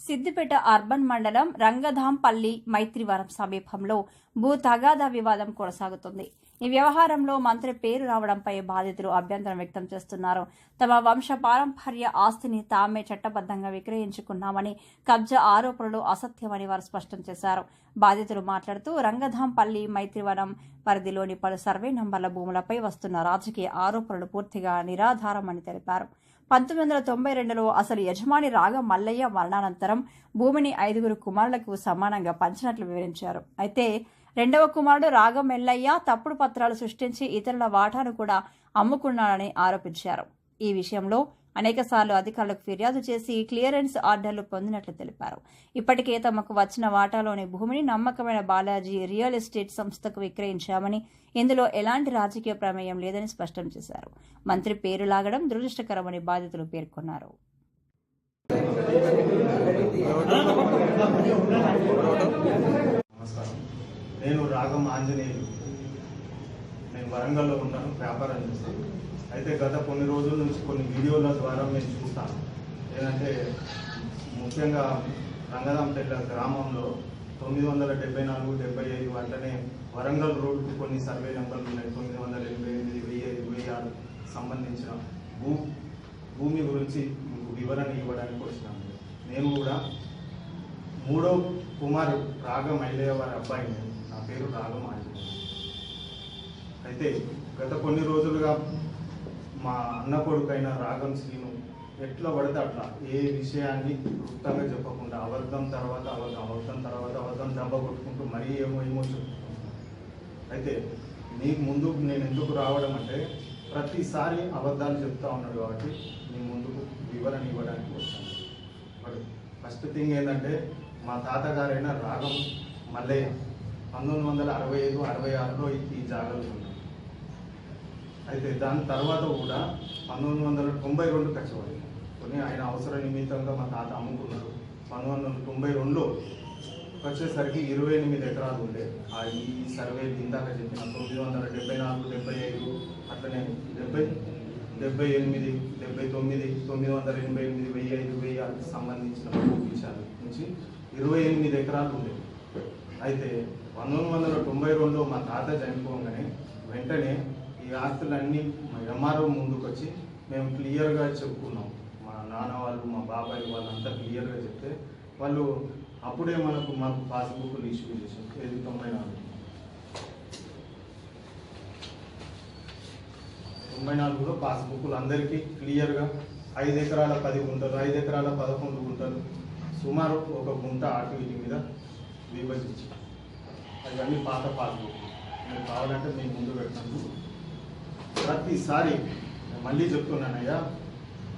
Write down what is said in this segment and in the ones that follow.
Siddipet urban మండలం రంగధాంపల్లి మైత్రివరం సమీపంలో భూ తగాదా వివాదం కొనసాగుతుంది. ఈ వ్యవహారంలో మంత్రి పేరు రావడంపై బాధితులు అభ్యంతరం వ్యక్తం చేస్తున్నారు. తమ వంశ పారంపర్య ఆస్తిని తామే చట్టబద్దంగా విక్రయించుకున్నామని, కబ్జా ఆరోపణలు అసత్యమని వారు స్పష్టం చేశారు. బాధితులు మాట్లాడుతూ రంగధాంపల్లి మైత్రివనం పరిధిలోని పలు సర్వే నంబర్ల భూములపై వస్తున్న రాజకీయ ఆరోపణలు పూర్తిగా నిరాధారమని తెలిపారు. 1992లో అసలు యజమాని రాగం మల్లయ్య మరణానంతరం భూమిని 5 కుమారులకు సమానంగా పంచినట్లు వివరించారు. అయితే రెండవ కుమారుడు రాగం ఎల్లయ్య తప్పుడు పత్రాలు సృష్టించి ఇతరుల వాటాను కూడా అమ్ముకున్నాడని ఆరోపించారు. ఈ విషయంలో అనేకసార్లు అధికారులకు ఫిర్యాదు చేసి క్లియరెన్స్ ఆర్డర్లు పొందినట్లు తెలిపారు. ఇప్పటికే తమకు వచ్చిన వాటాలోని భూమిని నమ్మకమైన బాలాజీ రియల్ ఎస్టేట్ సంస్థకు విక్రయించామని, ఇందులో ఎలాంటి రాజకీయ ప్రమేయం లేదని స్పష్టం చేశారు. మంత్రి పేరు లాగడం దురదృష్టకరమని బాధితులు పేర్కొన్నారు. నేను రాగం ఆంజనేయులు. నేను వరంగల్లో ఉంటాను, వ్యాపారం చేస్తాను. అయితే గత కొన్ని రోజుల నుంచి కొన్ని వీడియోల ద్వారా నేను చూస్తాను. ఏంటంటే ముఖ్యంగా రంగధాంపల్లి గ్రామంలో 974, 75 అట్లనే వరంగల్ రోడ్డుకు కొన్ని సర్వే నెంబర్లు ఉన్నాయి. 988, 1006 సంబంధించిన భూమి గురించి మీకు వివరణ ఇవ్వడానికి వచ్చినాను. నేను కూడా 3వ కుమారు రాగం ఐలయ్య వారి అబ్బాయిని. నా పేరు రాగం ఆంజనేయులు. అయితే గత కొన్ని రోజులుగా మా అన్న కొడుకైన రాగం శ్రీను ఎట్లా పడితే అట్లా ఏ విషయాన్ని వృత్తంగా చెప్పకుండా అబద్ధం తర్వాత అబద్ధం దెబ్బ కొట్టుకుంటూ మరీ ఏమో చెప్పుకుంటున్నాను. అయితే నీకు ముందు నేను ఎందుకు రావడం అంటే ప్రతిసారి అబద్ధాలు చెప్తా ఉన్నాడు కాబట్టి నీ ముందుకు వివరణ ఇవ్వడానికి వచ్చాను. బట్ ఫస్ట్ థింగ్ ఏంటంటే మా తాతగారైన రాగం మల్లయ్య 1965, 66లో ఈ జాగాలు ఉన్నాయి. అయితే దాని తర్వాత కూడా 1992 కచ్చబడి కొన్ని ఆయన అవసర నిమిత్తంగా మా తాత అమ్ముకున్నారు. 1992లో వచ్చేసరికి 28 ఎకరాలు ఉండే. ఈ సర్వే ఇందాక చెప్పిన 974, 75 అట్లనే 78, 79, 988, 1005, 1006 సంబంధించిన విషయాల నుంచి 28 ఎకరాలు ఉండేవి. అయితే 1992లో మా తాత చనిపోగానే వెంటనే ఈ ఆస్తులన్నీ మా ఎంఆర్ఓ ముందుకు వచ్చి మేము క్లియర్గా చెప్పుకున్నాం. మా నాన్న వాళ్ళు, మా బాబాయ్ వాళ్ళు అంతా క్లియర్గా చెప్తే వాళ్ళు అప్పుడే మాకు పాస్బుక్లు ఇష్యూ చేశారు. 94లో పాస్బుక్లు అందరికీ క్లియర్గా 5 ఎకరాల 10 గుంటలు, 5 ఎకరాల 11 గుంటలు, సుమారు 1 గుంట అటు ఇటు మీద విభజించి అవన్నీ పాత పాస్బుక్. మీరు కావాలంటే మేము ముందు పెడతాను. ప్రతిసారి మళ్ళీ చెప్తున్నానయ్యా,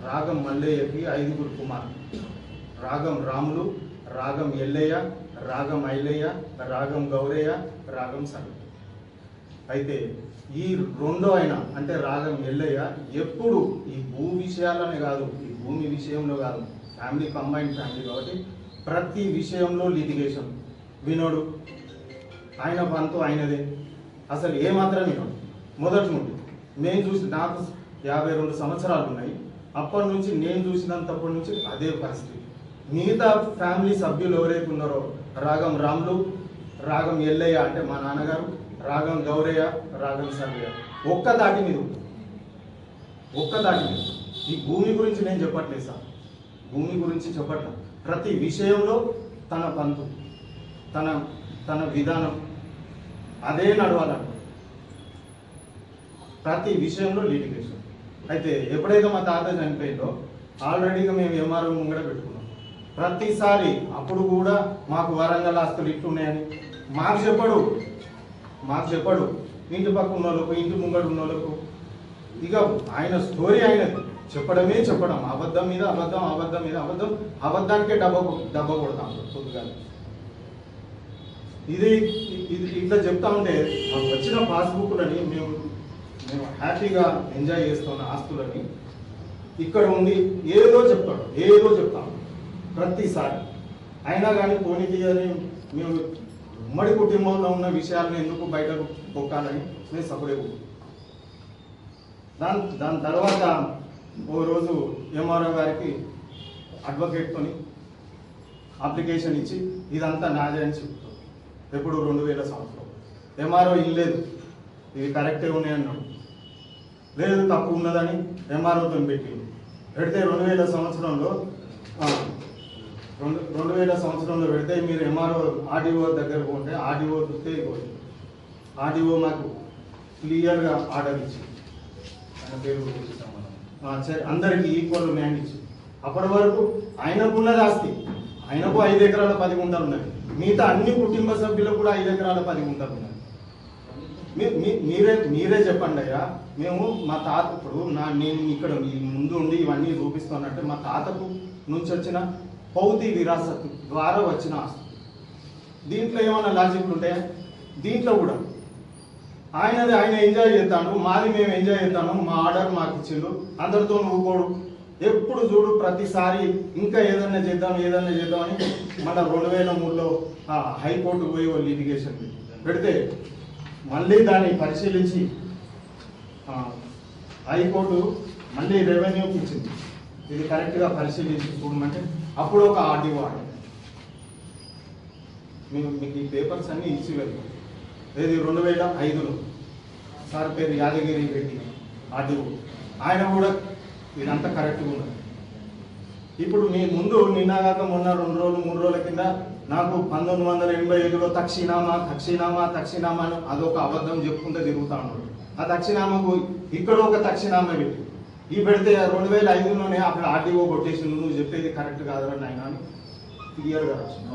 రాగం మల్లయ్యకి 5 కుమారులు. రాగం రాములు, రాగం ఎల్లయ్య, రాగం ఐలయ్య, రాగం గౌరయ్య, రాగం సర్వ. అయితే ఈ రెండో అయినా అంటే రాగం ఎల్లయ్య ఎప్పుడు ఈ భూ విషయాలనే కాదు, ఈ భూమి విషయంలో కాదు, ఫ్యామిలీ కంబైన్డ్ ఫ్యామిలీ కాబట్టి ప్రతి విషయంలో లిటిగేషన్. వినోడు ఆయన పంతు ఆయనదే, అసలు ఏమాత్రం వినోడు. మొదటి నుండి నేను చూసి నాకు 52 సంవత్సరాలు ఉన్నాయి. అప్పటి నుంచి నేను చూసినంతప్పటి నుంచి అదే పరిస్థితి. మిగతా ఫ్యామిలీ సభ్యులు ఎవరైతే ఉన్నారో రాగం రాములు, రాగం ఎల్లయ్య అంటే మా నాన్నగారు, రాగం గౌరయ్య, రాగం సర్వయ్య ఒక్కదాటి మీద. ఈ భూమి గురించి నేను చెప్పట్లేదు సార్, భూమి గురించి చెప్పట్లేదు. ప్రతి విషయంలో తన పంతు, తన విధానం అదే నడవాలంట. ప్రతి విషయంలో లిటిగేషన్. అయితే ఎప్పుడైతే మా తాత చనిపోయిందో ఆల్రెడీగా మేము ఎంఆర్ఓ ముంగడ పెట్టుకున్నాం. ప్రతిసారి అప్పుడు కూడా మాకు వరంగల్ ఆస్తులు ఇట్లున్నాయని మాకు చెప్పడు. ఇంటి పక్క ఉన్న వాళ్ళకు, ఇంటి ముంగడు ఉన్న వాళ్ళకు ఇక ఆయన స్టోరీ ఆయనది చెప్పడం. అబద్ధం మీద అబద్ధం, అబద్ధానికే డబ్బ కొడతాం పొద్దుగా. ఇది ఇట్లా చెప్తా ఉంటే మాకు వచ్చిన పాస్బుక్లని మేము హ్యాపీగా ఎంజాయ్ చేస్తున్న ఆస్తులని ఇక్కడ ఉండి ఏదో చెప్తాం ప్రతిసారి. అయినా కానీ పోనీ తీయని మేము ఉమ్మడి కుటుంబంలో ఉన్న విషయాలను ఎందుకు బయటకు పొక్కాలని మేము సపరేట్. దాని తర్వాత ఓ రోజు ఎంఆర్ఓ గారికి అడ్వకేట్తోని అప్లికేషన్ ఇచ్చి ఇదంతా నాదే అని చెప్తాం. ఎప్పుడు 2000 సంవత్సరం ఎంఆర్ఓ ఇల్లేదు, ఇది కరెక్టే ఉన్నాయి అన్నాడు. లేదు తప్పు ఉన్నదని ఎంఆర్ఓతో పెట్టింది. పెడితే 2000 సంవత్సరంలో 2000 సంవత్సరంలో పెడితే మీరు ఎంఆర్ఓ ఆర్డీఓ దగ్గర పోతే ఆర్డీఓ చూస్తే ఆర్డీఓ మాకు క్లియర్గా ఆర్డర్ ఇచ్చి ఆయన పేరు అందరికీ ఈక్వల్ ల్యాండ్ ఇచ్చి అప్పటి వరకు ఆయనకున్నది ఆస్తి, ఆయనకు 5 ఎకరాల 10 గుంటలు ఉన్నది, మిగతా అన్ని కుటుంబ సభ్యులకు కూడా 5 ఎకరాల 10 గుంటలు ఉన్నది. మీరే చెప్పండి అయ్యా. మేము మా తాత ఇప్పుడు నేను ఇక్కడ ముందు ఉండి ఇవన్నీ చూపిస్తున్నట్టు మా తాతకు నుంచి వచ్చిన పౌతి విరాసత్ ద్వారా వచ్చిన ఆస్తి. దీంట్లో ఏమైనా లాజిక్లు ఉంటాయా? దీంట్లో కూడా ఆయన ఎంజాయ్ చేస్తాడు, మాది మేము ఎంజాయ్ చేస్తాను, మా ఆర్డర్ మాకు ఇచ్చిండు, అందరితో ఊరుకోడు. ఎప్పుడు చూడు ప్రతిసారి ఇంకా ఏదన్నా చేద్దాం అని మన 2003లో హైకోర్టు పోయి లిటిగేషన్ పెడితే మళ్ళీ దాన్ని పరిశీలించి హైకోర్టు మళ్ళీ రెవెన్యూకి ఇచ్చింది. ఇది కరెక్ట్గా పరిశీలించి చూడమంటే అప్పుడు ఒక ఆర్డీఓ ఆర్డర్ మీకు ఈ పేపర్స్ అన్నీ ఇచ్చి వెళ్తాం. ఏది 2005లో సార్ పేరు యాదగిరి రెడ్డి ఆర్డీఓ, ఆయన కూడా ఇదంతా కరెక్ట్గా ఉన్నది. ఇప్పుడు మీ ముందు నిన్నగాక మొన్న 2 రోజులు 3 రోజుల కింద నాకు 1985లో తక్షినామా అని అదొక అబద్ధం చెప్పుకుంటే తిరుగుతా ఉన్నాడు. ఆ తక్షినామాకు ఇక్కడ ఒక తక్షినామా పెట్టి ఈ పెడితే 2005లోనే అక్కడ ఆర్డీఓ కొట్టేసి నువ్వు చెప్పేది కరెక్ట్ కాదని ఆయన క్లియర్గా రాసింది.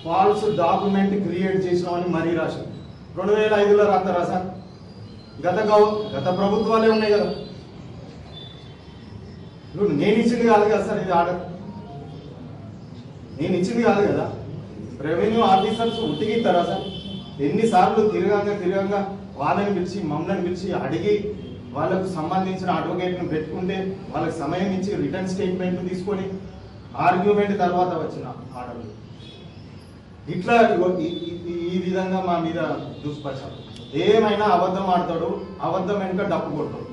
ఫాల్స్ డాక్యుమెంట్ క్రియేట్ చేసినామని మరీ రాసింది. 2005లో రాస్తారా సార్? గత ప్రభుత్వాలే ఉన్నాయి కదా. ఇప్పుడు నేను ఇచ్చింది కాదు కదా సార్, ఇది ఆర్డర్ నేను ఇచ్చింది కాదు కదా. రెవెన్యూ ఆఫీసర్స్ ఉట్టిగిస్తారా సార్? ఎన్నిసార్లు తిరగంగా వాళ్ళని పిలిచి మమ్మల్ని పిలిచి అడిగి వాళ్ళకు సంబంధించిన అడ్వకేట్ను పెట్టుకుంటే వాళ్ళకి సమయం ఇచ్చి రిటర్న్ స్టేట్మెంట్ తీసుకొని ఆర్గ్యుమెంట్ తర్వాత వచ్చిన ఆర్డర్లు ఇట్లా ఈ విధంగా మా మీద దుష్ప్రచారం. ఏమైనా అబద్ధం ఆడతాడు, అబద్ధం వెనుక డప్పు కొడతాడు.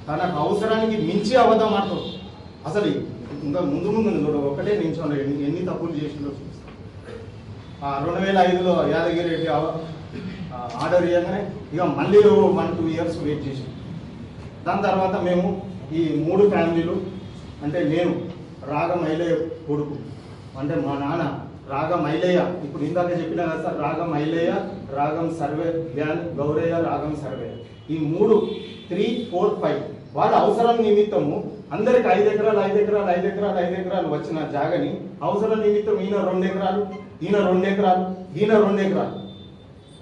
తనకు అవసరానికి మించి అబద్ధం ఆడతాడు. అసలు ఇంకా ముందు ఒకటే నిమిషంలో ఎన్ని తప్పులు చేసిందో చూస్తాం. 2005లో యాదగిరి రెడ్డి ఆర్డర్ ఇవ్వగానే ఇక మళ్ళీ 1-2 ఇయర్స్ వెయిట్ చేసాం. దాని తర్వాత మేము ఈ 3 ఫ్యామిలీలు అంటే నేను రాగ మైలయ్య కొడుకు అంటే మా నాన్న రాగ మైలయ్య, ఇప్పుడు ఇందాక చెప్పినా కదా సార్, రాగ మైలయ్య, రాగం సర్వే గౌరయ్య, రాగం సర్వే, ఈ 3 3, 4, 5 వాళ్ళ అవసరం నిమిత్తము అందరికి 5 ఎకరాలు వచ్చిన జాగని అవసరం నిమిత్తం ఈయన 2 ఎకరాలు, ఈయన 2 ఎకరాలు, ఈయన 2 ఎకరాలు,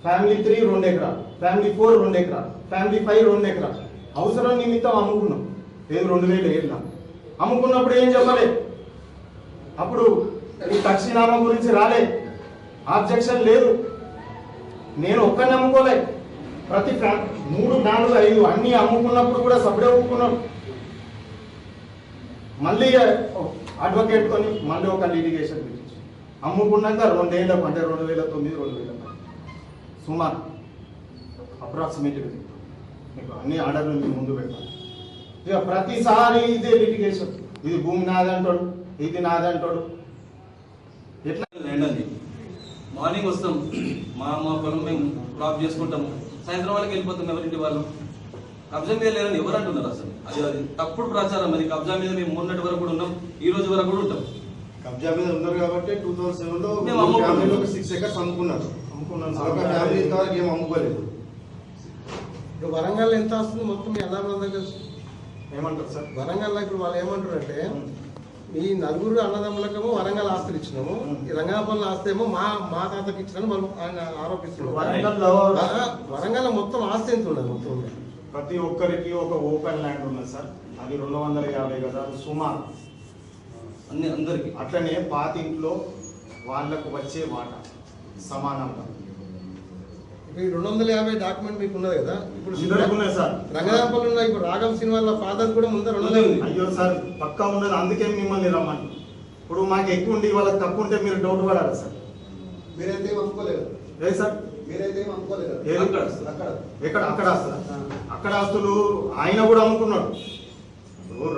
ఫ్యామిలీ 3 2 ఎకరాలు, ఫ్యామిలీ 4 2 ఎకరాలు, ఫ్యామిలీ 5 2 ఎకరాలు అవసరం నిమిత్తం అమ్ముకున్నాం. ఏది 2007లో అమ్ముకున్నప్పుడు ఏం చెప్పలే, అప్పుడు ఈ తక్షినామా గురించి రాలే, ఆబ్జెక్షన్ లేదు. నేను ఒక్కరిని అమ్ముకోలే, ప్రతి 3, 4, 5 అన్ని అమ్ముకున్నప్పుడు కూడా సభ్యుడే ఒప్పుకున్నాడు. మళ్ళీ అడ్వకేట్ తోని మళ్ళీ ఒక లిటిగేషన్ పిలిచి అమ్ముకున్నాక 2 ఏళ్ళకు అంటే 2009 2010 సుమారు అప్రాక్సిమేట్గా మీకు అన్ని ఆర్డర్లు మీకు ముందు పెట్టాలి. ఇక ప్రతిసారి ఇదే లిటిగేషన్, ఇది భూమి నాదంటాడు, ఇది నాదంటాడు. ఎట్లా అండి మార్నింగ్ వస్తాం, మా పొలం మేము క్రాప్ చేసుకుంటాము, సాయంత్రం వాళ్ళకి వెళ్ళిపోతాం ఎవరింటి వాళ్ళు. కబ్జా మీద లేదని ఎవరు అంటున్నారు? అసలు అది తప్పుడు ప్రచారం. అది కబ్జా మీద మేము మొన్నటి వరకు కూడా ఉన్నాం, ఈ రోజు వరకు కూడా ఉంటాం. కబ్జా మీద ఉన్నారు కాబట్టి 2007లో మేము 6 ఎకర్స్ అమ్ముకున్నాం. ఫ్యామిలీ ఇంతవరకు ఏం అమ్ముకోలేదు. ఇప్పుడు వరంగల్ ఎంత వస్తుంది మొత్తం ఎలా దగ్గర ఏమంటారు సార్? వరంగల్ ఇప్పుడు వాళ్ళు ఏమంటారు అంటే ఈ 4 అన్నదమ్ములకేమో వరంగల్ ఆస్తులు ఇచ్చినాము, ఈ రంగాపల్లి ఆస్తి ఏమో మా తాతకి ఇచ్చినాము మనం ఆయన ఆరోపిస్తున్నాం. వరంగల్ మొత్తం ఆస్తి ఎంత ఉన్నది? మొత్తం ప్రతి ఒక్కరికి ఒక ఓపెన్ ల్యాండ్ ఉన్నది సార్, అది 250 గజాలు సుమారు అన్ని అందరికి. అట్లనే పాతి ఇంట్లో వాళ్ళకు వచ్చే వాటా సమానంగా ఈ 250 డాక్యుమెంట్ మీకు ఉన్నది కదా. ఇప్పుడు సార్ రంగనాపల్లి ఉన్నాయి, ఇప్పుడు రాగం సినిమాల ఫాదర్ కూడా ముందర ఉన్నది. అయ్యో సార్ పక్కా ఉన్నది, అందుకే మిమ్మల్ని రమ్మని. ఇప్పుడు మాకు ఎక్కువ ఉండి వాళ్ళకి తక్కువ ఉంటే మీరు డౌట్ పడాలి సార్. మీరైతే అమ్ముకోలేదు ఏ సార్? మీరైతే అమ్ముకోలేదు. ఎక్కడ? అక్కడ ఆస్తులు ఆయన కూడా అమ్ముకున్నాడు.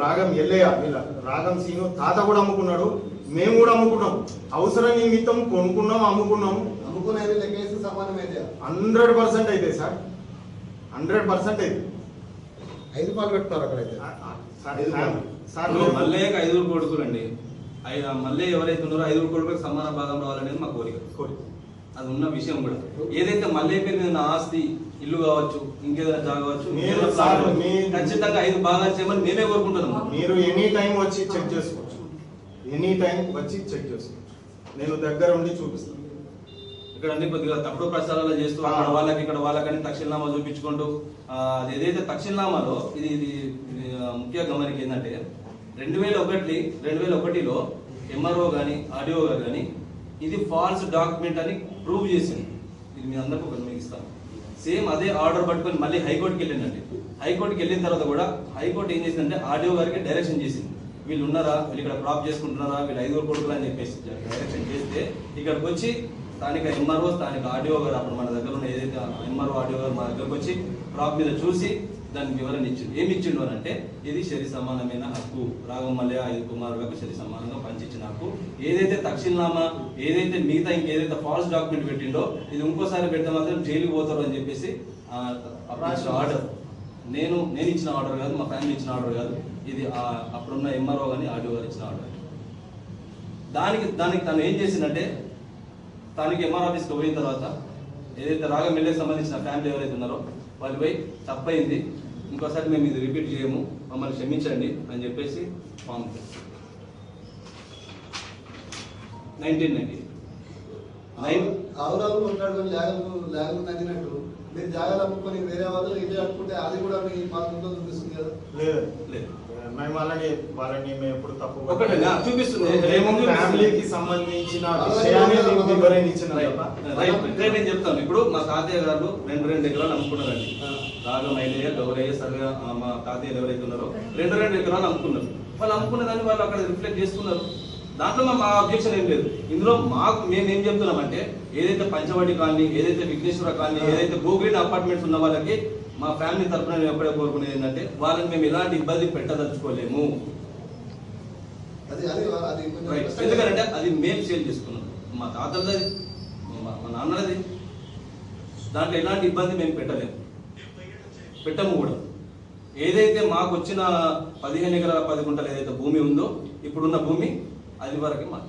రాగం ఎల్లయ్య వీళ్ళ రాగం సీను తాత కూడా అమ్ముకున్నాడు, మేము కూడా అమ్ముకున్నాం. అవసరం నిమిత్తం కొనుక్కున్నాం, అమ్ముకున్నాం. అమ్ముకునేది కేసు సమానమైతే 100% అయితే సార్, 100% అయితే 5 పాలు పెట్టుకున్నారు అక్కడైతే. సార్ మల్లయ్యకి 5 కొడుకులు అండి. మల్లయ్య ఎవరైతే ఉన్నారో 5 కొడుకులకు సమాన భాగం రావాలనేది మా కోరిక. అది ఉన్న విషయం కూడా. ఏదైతే మల్లయ్య పేరు మీద ఆస్తి, ఇల్లు కావచ్చు, ఇంకేదైనా జాగవచ్చు, ఖచ్చితంగా 5 భాగాలు చేయమని మేమే కోరుకుంటున్నాం. మీరు ఎనీ టైం వచ్చి చెక్ చేసుకోవచ్చు, ఎనీ టైం వచ్చి చెక్ చేసుకోవచ్చు. నేను దగ్గర ఉండి చూపిస్తాను. ఇక్కడ అన్ని కొద్దిగా తప్పుడు ప్రచారాలు చేస్తూ అక్కడ వాళ్ళకి ఇక్కడ వాళ్ళకని తక్షణనామా చూపించుకుంటూ అది ఏదైతే తక్షణనామాలో ఇది ఇది ముఖ్య గమనిక ఏంటంటే 2001లో ఎంఆర్ఓ కానీ ఆర్డీఓ గారు కానీ ఇది ఫాల్స్ డాక్యుమెంట్ అని ప్రూవ్ చేసింది. ఇది మీ అందరికీ ఒక మీకు ఇస్తాను. సేమ్ అదే ఆర్డర్ పట్టుకొని మళ్ళీ హైకోర్టుకి వెళ్ళిందండి. హైకోర్టుకి వెళ్ళిన తర్వాత కూడా హైకోర్టు ఏం చేసిందంటే ఆర్డీఓ గారికి డైరెక్షన్ చేసింది. వీళ్ళు ఉన్నారా, వీళ్ళు ఇక్కడ ప్రాప్ చేసుకుంటున్నారా, వీళ్ళు 5 కొడుకులు అని చెప్పేసి డైరెక్షన్ చేస్తే ఇక్కడికి వచ్చి స్థానిక ఎంఆర్ఓ, స్థానిక ఆర్డీఓ గారు, అప్పుడు మన దగ్గర ఉన్న ఏదైతే ఎంఆర్ఓ ఆర్డీఓ గారు మా దగ్గరకు వచ్చి ప్రాప్ మీద చూసి దానికి వివరణ ఇచ్చిండు. ఏమి ఇచ్చిండు అని అంటే ఇది శరి సమానమైన హక్కు, రాగం మల్లయ్య 5 కుమారులకు శరి సమానంగా పంచిచ్చిన హక్కు. ఏదైతే తక్షణనామా, ఏదైతే మిగతా ఇంకేదైతే ఫాల్స్ డాక్యుమెంట్ పెట్టిండో ఇది ఇంకోసారి పెడితే మాత్రం జైలుకి పోతారు అని చెప్పేసి ఆర్డర్. నేను ఇచ్చిన ఆర్డర్ కాదు, మా ఫ్యామిలీ ఇచ్చిన ఆర్డర్ కాదు, ఇది అప్పుడున్న ఎంఆర్ఓ కానీ ఆర్డీఓ గారు ఇచ్చిన ఆర్డర్. దానికి తను ఏం చేసిందంటే స్థానిక ఎంఆర్ ఆఫీస్కి పోయిన తర్వాత ఏదైతే రాగం ఎమ్మెల్యేకి సంబంధించిన ఫ్యామిలీ ఎవరైతే ఉన్నారో వాళ్ళు పోయి తప్పైంది, ఇంకోసారి మేము ఇది రిపీట్ చేయము, మమ్మల్ని క్షమించండి అని చెప్పేసి ఫామ్ 1990 ఆవురాలు ఉంటాడు లేగలు తగ్గినట్టు మీరు జాగాలు అమ్ముకొని వేరే వాళ్ళు ఇల్లు కట్టుకుంటే అది కూడా మీ పాత్రలో చూపిస్తుంది కదా. లేదు మేము వాళ్ళని మేము ఎప్పుడు తప్పు చూపిస్తుంది. ఫ్యామిలీకి సంబంధించిన విషయాన్ని వివరణ ఇచ్చిన నేను చెప్తాను. ఇప్పుడు మా తాతయ్య గారు 2 ఎకరాలు అమ్ముకున్నారండి. రాగం ఐలయ్య, గౌరయ్య, సర్వే మా తాతయ్యలు ఎవరైతే ఉన్నారో 2 ఎకరాలు అమ్ముకున్నారు. వాళ్ళు అమ్ముకున్న దాన్ని వాళ్ళు అక్కడ రిఫ్లెక్ట్ చేసుకున్నారు. దాంట్లో మా అబ్జెక్షన్ ఏం లేదు. ఇందులో మేము ఏం చెప్తున్నామంటే ఏదైతే పంచవటి కాలనీ, ఏదైతే విఘ్నేశ్వర కాలనీ, ఏదైతే గోగ్రీన్ అపార్ట్మెంట్స్ ఉన్న వాళ్ళకి మా ఫ్యామిలీ తరఫున మేము ఎప్పుడే కోరుకునేది ఏంటంటే వాళ్ళని మేము ఎలాంటి ఇబ్బంది పెట్టదలుచుకోలేము. ఎందుకంటే అది మేము సేల్ చేసుకున్నాం, మా తాతలది, మా నాన్నది. దాంట్లో ఎలాంటి ఇబ్బంది మేము పెట్టము కూడా. ఏదైతే మాకు వచ్చిన 15 ఎకరాల 10 గుంటలు ఏదైతే భూమి ఉందో ఇప్పుడున్న భూమి అది వరకే మాకు.